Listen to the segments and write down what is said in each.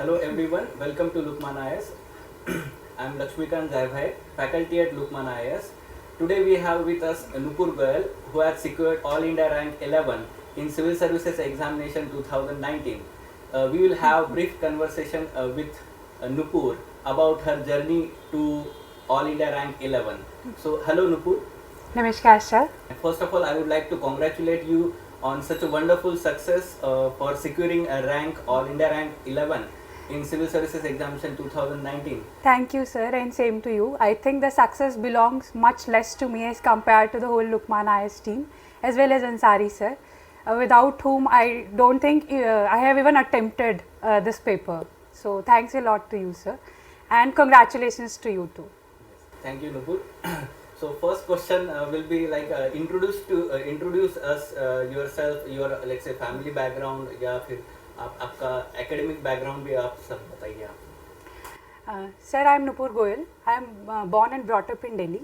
Hello everyone, welcome to LUKMAAN IAS. I am Lakshmikant, faculty at LUKMAAN IAS. Today we have with us Nupur Goel, who has secured All India rank 11 in Civil Services Examination 2019. We will have brief conversation with Nupur about her journey to All India rank 11. So hello Nupur. Namaskar sir. First of all, I would like to congratulate you on such a wonderful success for securing a rank All India rank 11 in Civil Services Examination 2019. Thank you sir, and same to you. I think the success belongs much less to me as compared to the whole LUKMAAN IAS team as well as Ansari Sir, without whom I don't think I have even attempted this paper. So thanks a lot to you sir, and congratulations to you too. Yes. Thank you Nupur. So first question will be like introduce us yourself, your let's say family background या फिर आपका academic background भी आप सब बताइए आप. Sir, I am Nupur Goel. I am born and brought up in Delhi.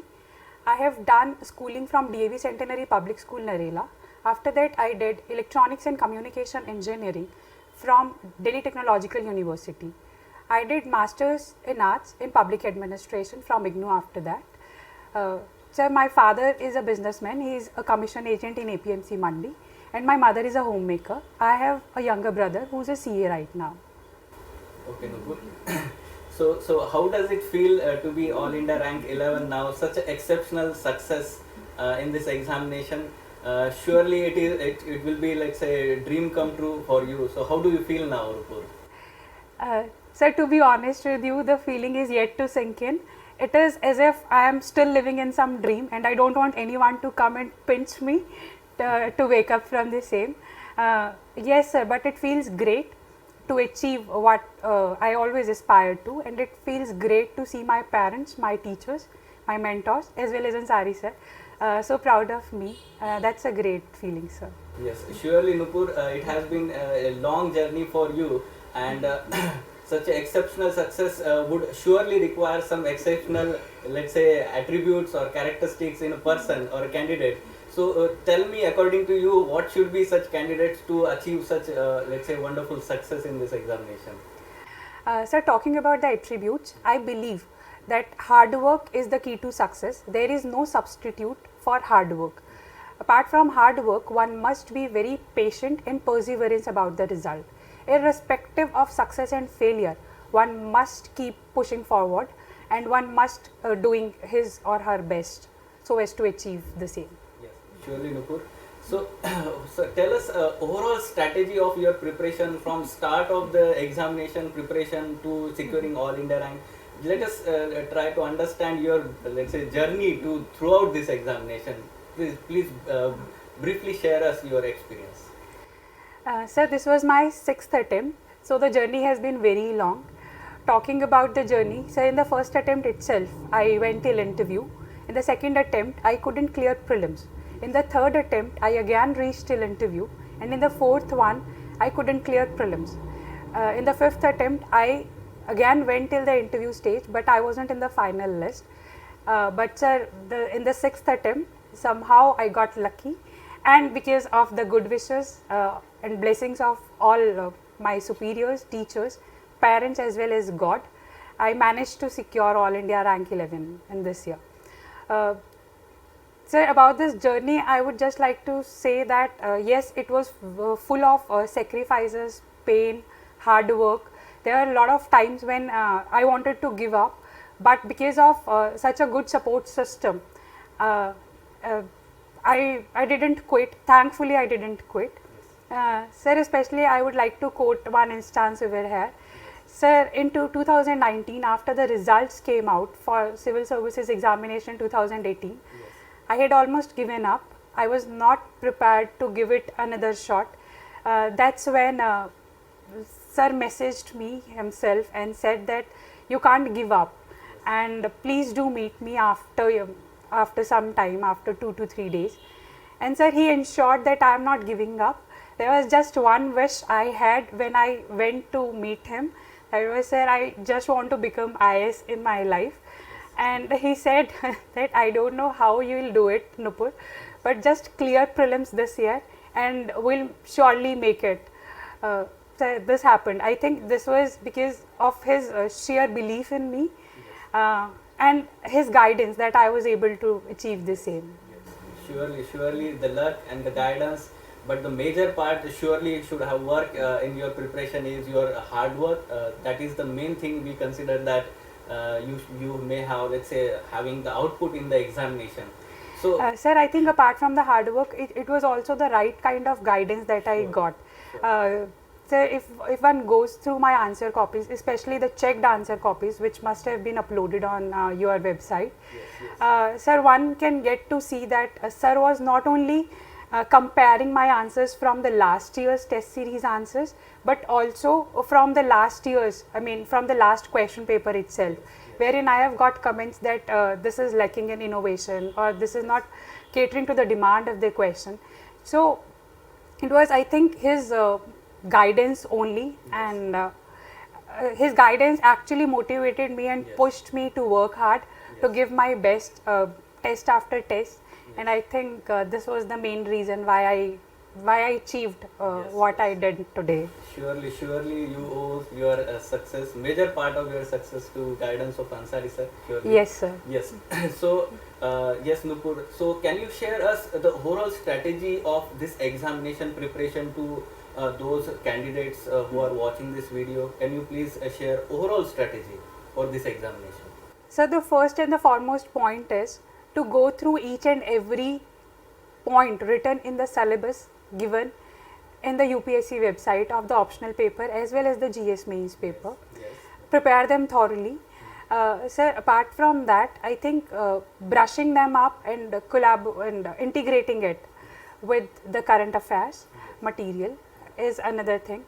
I have done schooling from DAV Centenary Public School, Narela. After that, I did Electronics and Communication Engineering from Delhi Technological University. I did Masters in Arts in Public Administration from IGNOU after that. Sir, my father is a businessman. He is a commission agent in APMC Mandi, and my mother is a homemaker. I have a younger brother who is a CA right now. Okay, Nupur. So how does it feel to be All India rank 11 now? Such an exceptional success in this examination. Surely it will be like say a dream come true for you. So how do you feel now, Nupur? Sir, to be honest with you, the feeling is yet to sink in. It is as if I am still living in some dream, and I don't want anyone to come and pinch me to wake up from the same. Yes sir, but it feels great to achieve what I always aspired to, and it feels great to see my parents, my teachers, my mentors as well as Ansari Sir so proud of me. That's a great feeling sir. Yes, surely Nupur, it has been a long journey for you, and such an exceptional success would surely require some exceptional, let's say, attributes or characteristics in a person or a candidate. So tell me, according to you, what should be such candidates to achieve such, let's say, wonderful success in this examination? Sir, talking about the attributes, I believe that hard work is the key to success. There is no substitute for hard work. Apart from hard work, one must be very patient and perseverance about the result. Irrespective of success and failure, one must keep pushing forward, and one must doing his or her best so as to achieve the same. Yes, surely Nupur. So, so tell us overall strategy of your preparation from start of the examination preparation to securing All India rank. Let us try to understand your, let's say, journey to throughout this examination. Please briefly share us your experience. Sir, this was my 6th attempt, so the journey has been very long. Talking about the journey, sir, in the first attempt itself, I went till interview. In the second attempt, I couldn't clear prelims. In the third attempt, I again reached till interview, and in the fourth one, I couldn't clear prelims. In the fifth attempt, I again went till the interview stage, but I wasn't in the final list. But sir, in the sixth attempt, somehow I got lucky, and because of the good wishes and blessings of all my superiors, teachers, parents as well as God, I managed to secure All India rank 11 in this year. Sir, about this journey, I would just like to say that yes, it was full of sacrifices, pain, hard work. There are a lot of times when I wanted to give up, but because of such a good support system, I didn't quit. Thankfully, I didn't quit. Sir, especially I would like to quote one instance over here. Sir, in 2019, after the results came out for Civil Services Examination 2018, yes, I had almost given up. I was not prepared to give it another shot. That's when Sir messaged me himself and said that you can't give up, and please do meet me after some time, after 2 to 3 days. And sir, he ensured that I am not giving up. There was just one wish I had when I went to meet him. That was, sir, I just want to become IAS in my life. And he said that I don't know how you will do it, Nupur, but just clear prelims this year and we'll surely make it. this happened. I think this was because of his sheer belief in me and his guidance that I was able to achieve the same. Surely the luck and the guidance, but the major part surely should have work in your preparation is your hard work. That is the main thing we consider, that you may have, let's say, having the output in the examination. So sir, I think apart from the hard work, it was also the right kind of guidance that I got. So if one goes through my answer copies, especially the checked answer copies, which must have been uploaded on your website, sir, one can get to see that sir was not only comparing my answers from the last year's test series answers, but also from the last year's, I mean from the last question paper itself, wherein I have got comments that this is lacking in innovation, or this is not catering to the demand of the question. So it was, I think, his guidance only, and his guidance actually motivated me and pushed me to work hard, to give my best test after test, and I think this was the main reason why I achieved what I did today. Surely you owe your success, major part of your success, to guidance of Ansari Sir. Surely. Yes, sir. Yes. So yes, Nupur, so can you share us the overall strategy of this examination preparation to those candidates who are watching this video? Can you please share overall strategy for this examination? So the first and the foremost point is to go through each and every point written in the syllabus given in the UPSC website of the optional paper as well as the GS mains paper. Yes. Prepare them thoroughly. Sir, apart from that, I think brushing them up and integrating it with the current affairs material is another thing.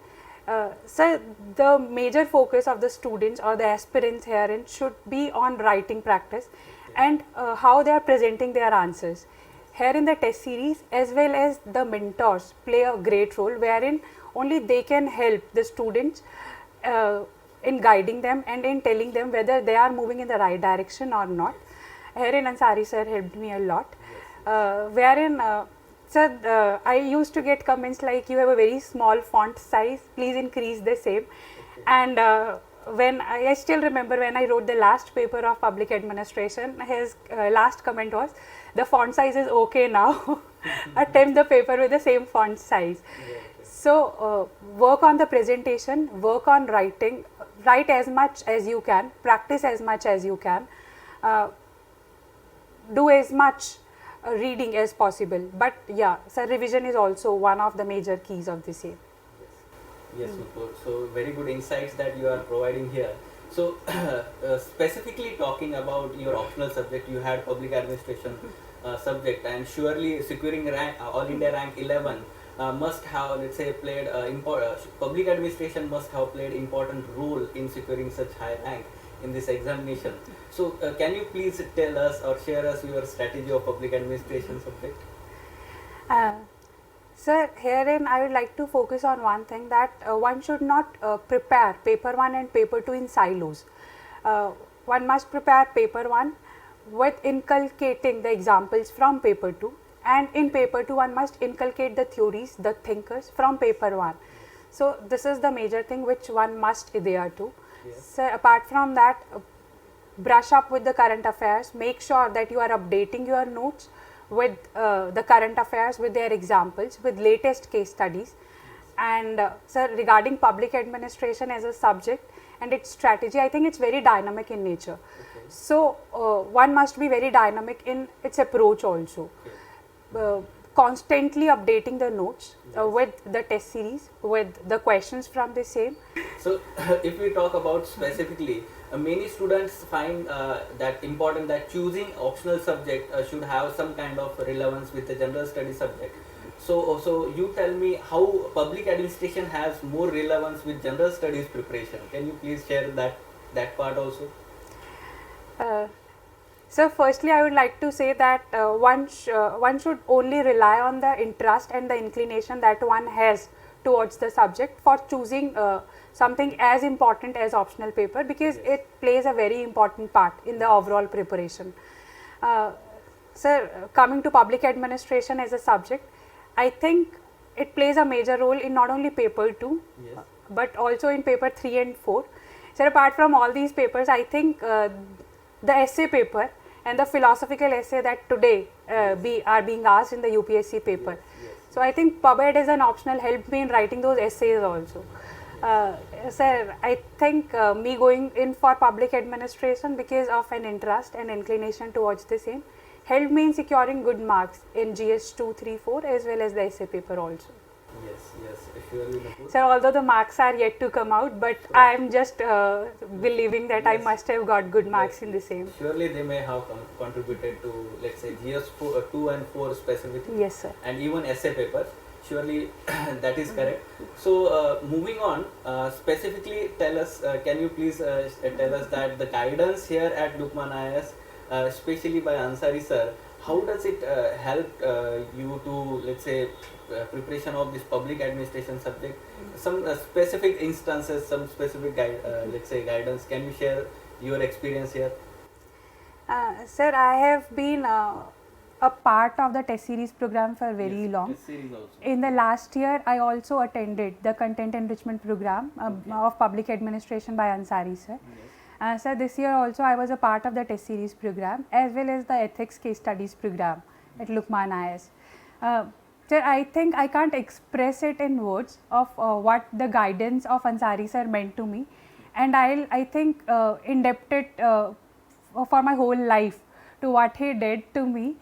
Sir, the major focus of the students or the aspirants herein should be on writing practice and how they are presenting their answers. Here in the test series, as well as the mentors play a great role, wherein only they can help the students in guiding them and in telling them whether they are moving in the right direction or not. Herein Ansari Sir helped me a lot, wherein sir, I used to get comments like, you have a very small font size, please increase the same. And when I still remember when I wrote the last paper of public administration, his last comment was, the font size is okay now, attempt the paper with the same font size. So work on the presentation, work on writing, write as much as you can, practice as much as you can, do as much reading as possible. But yeah, so revision is also one of the major keys of this year. Yes, Nupur. So very good insights that you are providing here. So specifically talking about your optional subject, you had public administration subject, and surely securing rank, all India rank 11 must have, let's say, played public administration must have played important role in securing such high rank in this examination. So can you please tell us or share us your strategy of public administration subject? Sir, herein I would like to focus on one thing, that one should not prepare paper 1 and paper 2 in silos. One must prepare paper 1 with inculcating the examples from paper 2, and in paper 2 one must inculcate the theories, the thinkers from paper 1. So this is the major thing which one must adhere to. Yes. So apart from that, brush up with the current affairs, make sure that you are updating your notes with the current affairs, with their examples, with latest case studies. And sir, regarding public administration as a subject and its strategy, I think it's very dynamic in nature. Okay. So one must be very dynamic in its approach also. Okay. Constantly updating the notes with the test series, with the questions from the same. So if we talk about specifically, many students find that important, that choosing optional subject should have some kind of relevance with the general study subject. So you tell me how public administration has more relevance with general studies preparation. Can you please share that part also? So firstly, I would like to say that one should only rely on the interest and the inclination that one has towards the subject for choosing something as important as optional paper, because it plays a very important part in the overall preparation. Sir, coming to public administration as a subject, I think it plays a major role in not only paper 2, Yes. but also in paper 3 and 4. So apart from all these papers, I think the essay paper and the philosophical essay that today are being asked in the UPSC paper. So I think PubEd as an optional helped me in writing those essays also. Sir, I think me going in for public administration because of an interest and inclination towards the same helped me in securing good marks in GS 2, 3, 4 as well as the essay paper also. Yes, surely. Sir, although the marks are yet to come out, but I am just believing that I must have got good marks in the same. Surely they may have contributed to, let's say, GS 2 and 4 specifically. Yes, sir. And even essay paper. Surely that is correct. So moving on, specifically tell us, can you please tell us that the guidance here at Lukman IAS, especially by Ansari Sir, how does it help you to, let's say, preparation of this public administration subject? Some specific instances, some specific let's say guidance. Can you share your experience here? Sir, I have been a part of the test series program for very long. Test series also. In the last year, I also attended the content enrichment program of public administration by Ansari Sir. Sir, this year also I was a part of the test series program as well as the ethics case studies program at Lukman IAS. Sir, I think I can't express it in words of what the guidance of Ansari Sir meant to me, and I think indebted for my whole life to what he did to me.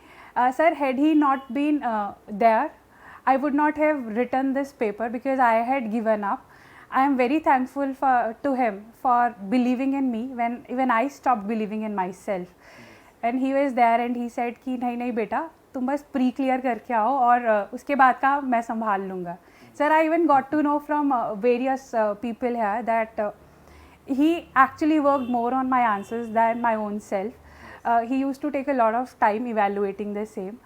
Sir, had he not been there, I would not have written this paper because I had given up. I am very thankful to him for believing in me when even I stopped believing in myself. And he was there and he said कि नहीं बेटा तुम बस pre clear करके आओ और उसके बाद का मैं संभाल लूँगा. Sir, I even got to know from various people here that he actually worked more on my answers than my own self. He used to take a lot of time evaluating the same.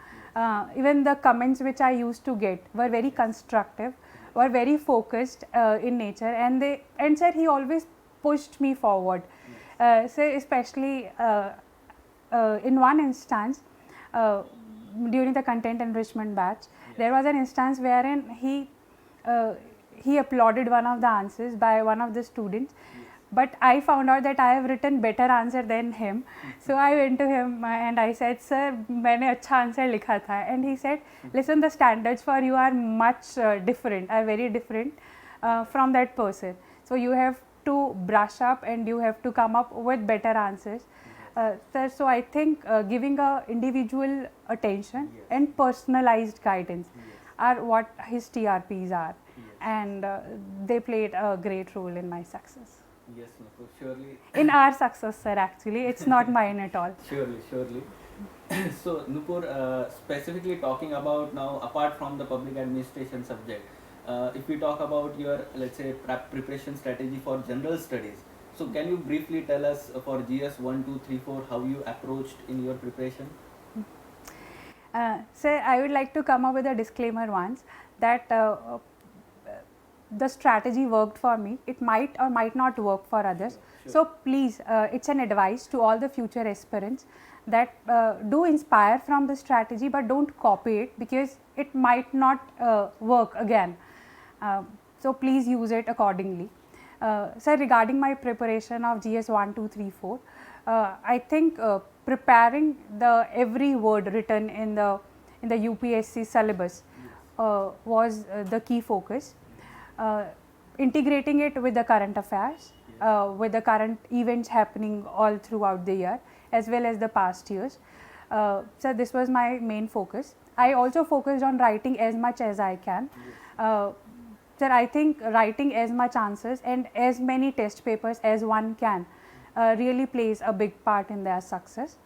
Even the comments which I used to get were very constructive, were very focused in nature, and sir, he always pushed me forward. So especially in one instance during the content enrichment batch, there was an instance wherein he applauded one of the answers by one of the students. But I found out that I have written better answer than him. So I went to him and I said, sir, मैंने अच्छा answer लिखा था. And he said, listen, the standards for you are much different, are very different from that person. So you have to brush up and you have to come up with better answers. Sir, so I think giving a individual attention and personalized guidance are what his TRPs are. And they played a great role in my success. Yes, Nupur, surely. In our success, sir, actually, it's not mine at all. Surely. So, Nupur, specifically talking about now, apart from the public administration subject, if we talk about your, let's say, preparation strategy for general studies, so can you briefly tell us for GS 1, 2, 3, 4, how you approached in your preparation? Sir, I would like to come up with a disclaimer once that the strategy worked for me. It might or might not work for others. Sure. So please, it's an advice to all the future aspirants that do inspire from the strategy, but don't copy it because it might not work again. So please use it accordingly. Sir, regarding my preparation of GS 1, 2, 3, 4, I think preparing the every word written in the UPSC syllabus was the key focus. Integrating it with the current affairs, with the current events happening all throughout the year as well as the past years. So this was my main focus. I also focused on writing as much as I can. Sir, I think writing as much answers and as many test papers as one can really plays a big part in their success.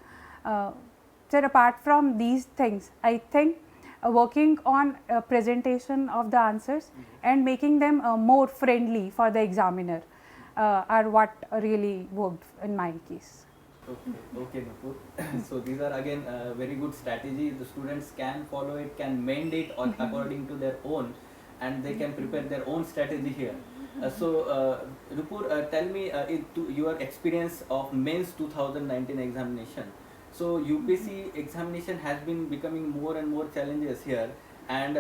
Sir, apart from these things, I think working on presentation of the answers and making them more friendly for the examiner are what really worked in my case. Okay, Nupur. So these are again very good strategy. The students can follow it, can mend it according to their own, and they can prepare their own strategy here. Nupur, tell me your experience of Mains 2019 examination. So UPSC examination has been becoming more and more challenges here, and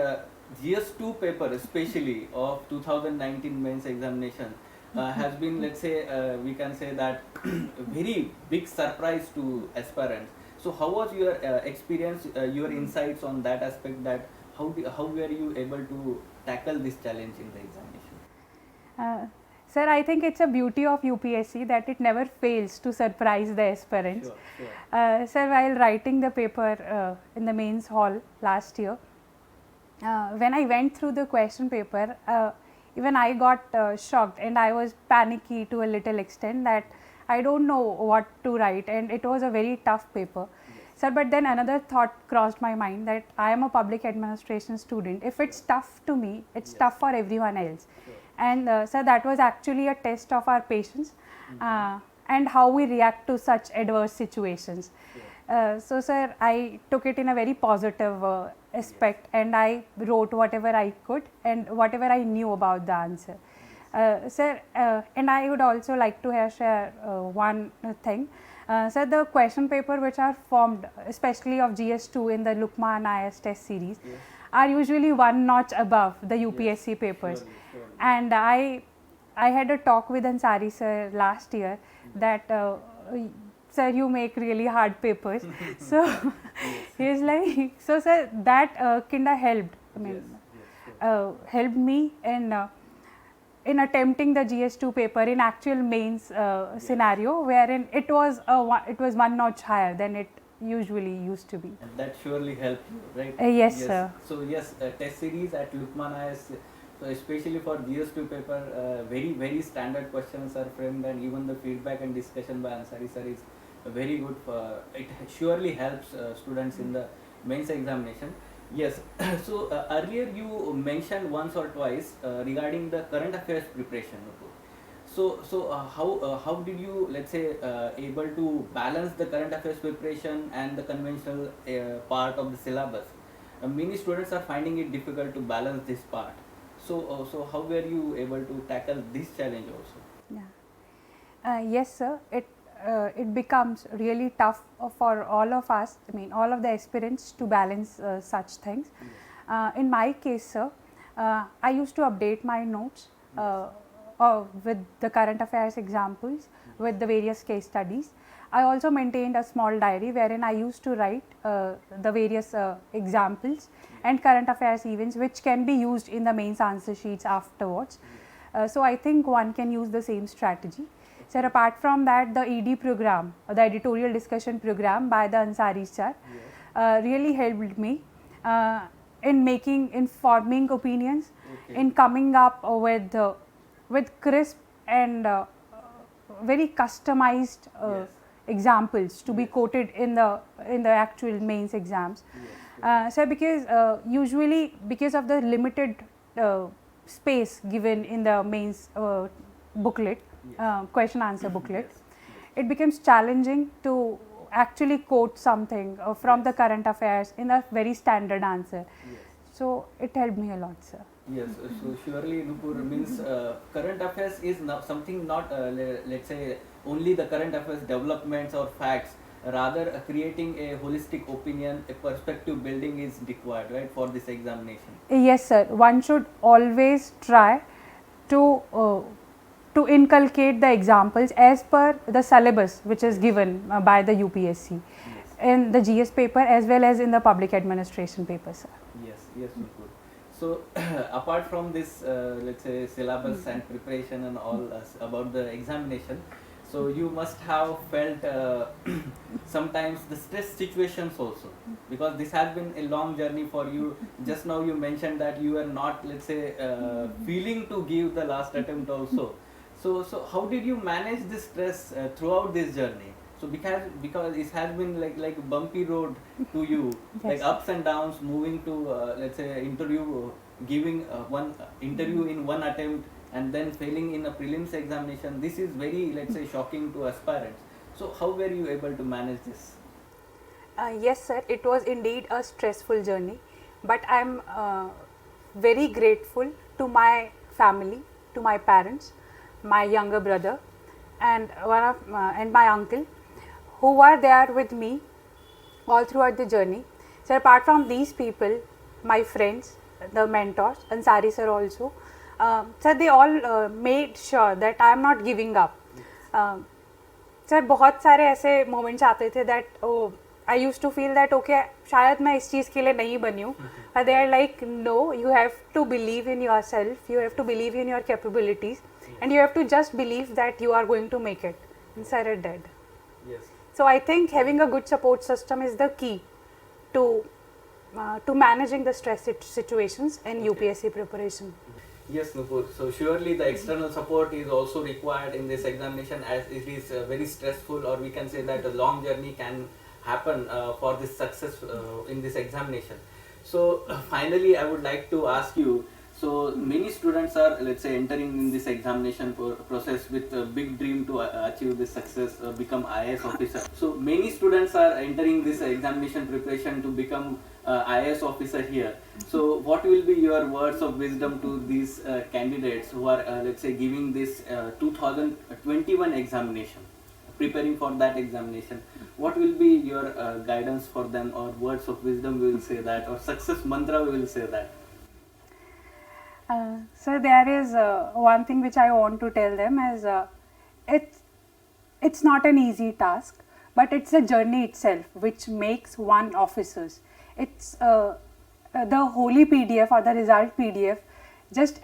GS2 paper, especially of 2019 mains examination, has been, let's say, we can say that very big surprise to aspirants. So, how was your experience, your insights on that aspect? That how were you able to tackle this challenge in the examination? Sir, I think it's a beauty of UPSC that it never fails to surprise the aspirants. Sure, sure. Sir, while writing the paper in the mains hall last year, when I went through the question paper, even I got shocked and I was panicky to a little extent that I don't know what to write, and it was a very tough paper. Sir, but then another thought crossed my mind that I am a public administration student. If it's tough to me, it's tough for everyone else. Sure. And sir, that was actually a test of our patience and how we react to such adverse situations. So sir, I took it in a very positive aspect, and I wrote whatever I could and whatever I knew about the answer. Sir, and I would also like to share one thing. Sir, the question paper which are formed, especially of GS2 in the LUKMAAN IAS test series, are usually one notch above the UPSC papers. Surely, surely. And I had a talk with Ansari Sir last year that sir, you make really hard papers. So he's like, so sir, that kinda helped. I mean, helped me in attempting the GS2 paper in actual mains scenario, wherein it was one notch higher than it usually used to be. And that surely helped you, right? Yes, sir. So yes, test series at LUKMAAN IAS, so especially for GS2 paper, very standard questions are framed, and even the feedback and discussion by Ansari Sir is very good. It surely helps students in the mains examination. Yes. So earlier you mentioned once or twice regarding the current affairs preparation. So how did you, let's say, able to balance the current affairs preparation and the conventional part of the syllabus? Many students are finding it difficult to balance this part. So how were you able to tackle this challenge also? Yeah. Yes, sir. It becomes really tough for all of us. I mean, all of the aspirants to balance such things. In my case, sir, I used to update my notes with the current affairs examples, with the various case studies. I also maintained a small diary wherein I used to write the various examples and current affairs events which can be used in the mains answer sheets afterwards. So I think one can use the same strategy. Sir, apart from that, the ED program, the editorial discussion program by the Ansari Sir, really helped me in forming opinions, in coming up with crisp and very customized examples to be quoted in the actual mains exams. So because usually because of the limited space given in the mains booklet, question answer booklet, it becomes challenging to actually quote something from the current affairs in a very standard answer. So it helped me a lot, sir. Yes, so surely Nupur means current affairs is not something, not let's say only the current affairs developments or facts, rather creating a holistic opinion, a perspective building is required, right, for this examination. Yes, sir. One should always try to inculcate the examples as per the syllabus which is given by the UPSC in the GS paper as well as in the public administration paper, sir. Yes, Nupur. So apart from this, let's say syllabus and preparation and all about the examination, so you must have felt sometimes the stress situations also, because this has been a long journey for you. Just now you mentioned that you were not, let's say, feeling to give the last attempt also. So how did you manage this stress throughout this journey? So because it has been like bumpy road to you, like ups and downs, moving to let's say interview, giving one interview in one attempt and then failing in a prelims examination. This is very, let's say, shocking to aspirants. So how were you able to manage this? Yes, sir. It was indeed a stressful journey, but I'm very grateful to my family, to my parents, my younger brother, and and my uncle, who were there with me all throughout the journey. So apart from these people, my friends, the mentors, Ansari Sir also. Sir, they all made sure that I am not giving up. Sir, बहुत सारे ऐसे moments आते थे that I used to feel that okay, शायद मैं इस चीज़ के लिए नहीं बनी हूँ. But they are like, no, you have to believe in yourself, you have to believe in your capabilities, and you have to just believe that you are going to make it. And Sir it did. Yes. So I think having a good support system is the key to managing the stress situations in UPSC preparation. Yes, Nupur. So surely the external support is also required in this examination, as it is very stressful, or we can say that a long journey can happen for this success in this examination. So finally, I would like to ask you. So many students are, let's say, entering in this examination process with a big dream to achieve this success, become IAS officer. So many students are entering this examination preparation to become IAS officer here. So what will be your words of wisdom to these candidates who are, let's say, giving this 2021 examination, preparing for that examination? What will be your guidance for them, or words of wisdom we will say that, or success mantra we will say that? So there is one thing which I want to tell them is it's not an easy task, but it's a journey itself which makes one officers. It's the holy PDF or the result PDF just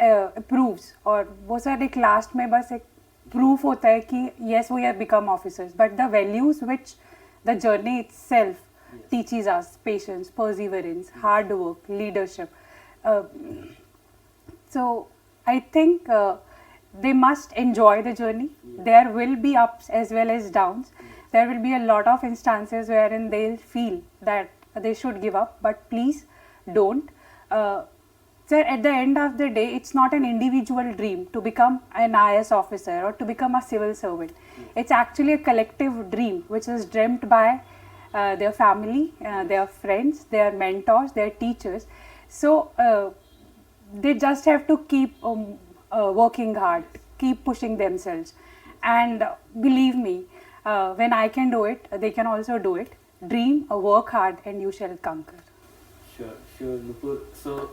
proves, और वो sir एक last में बस एक proof होता है कि yes we have become officers, but the values which the journey itself teaches us, patience, perseverance, hard work, leadership. So I think they must enjoy the journey. There will be ups as well as downs. There will be a lot of instances wherein they'll feel that they should give up, but please don't. Sir, at the end of the day, it's not an individual dream to become an IAS officer or to become a civil servant. It's actually a collective dream which is dreamt by their family, their friends, their mentors, their teachers. So they just have to keep working hard, keep pushing themselves, and believe me, when I can do it, they can also do it. Dream, work hard, and you shall conquer. Sure, Nupur. So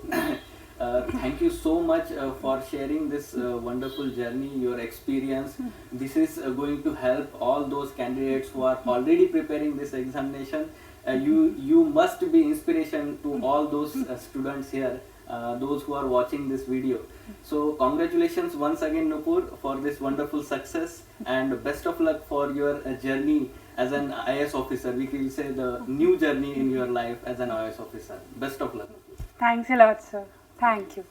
thank you so much for sharing this wonderful journey, your experience. This is going to help all those candidates who are already preparing this examination. You must be inspiration to all those students here, those who are watching this video. So congratulations once again, Nupur, for this wonderful success, and best of luck for your journey as an IAS officer. We will say the new journey in your life as an IAS officer. Best of luck. Thanks a lot, sir. Thank you.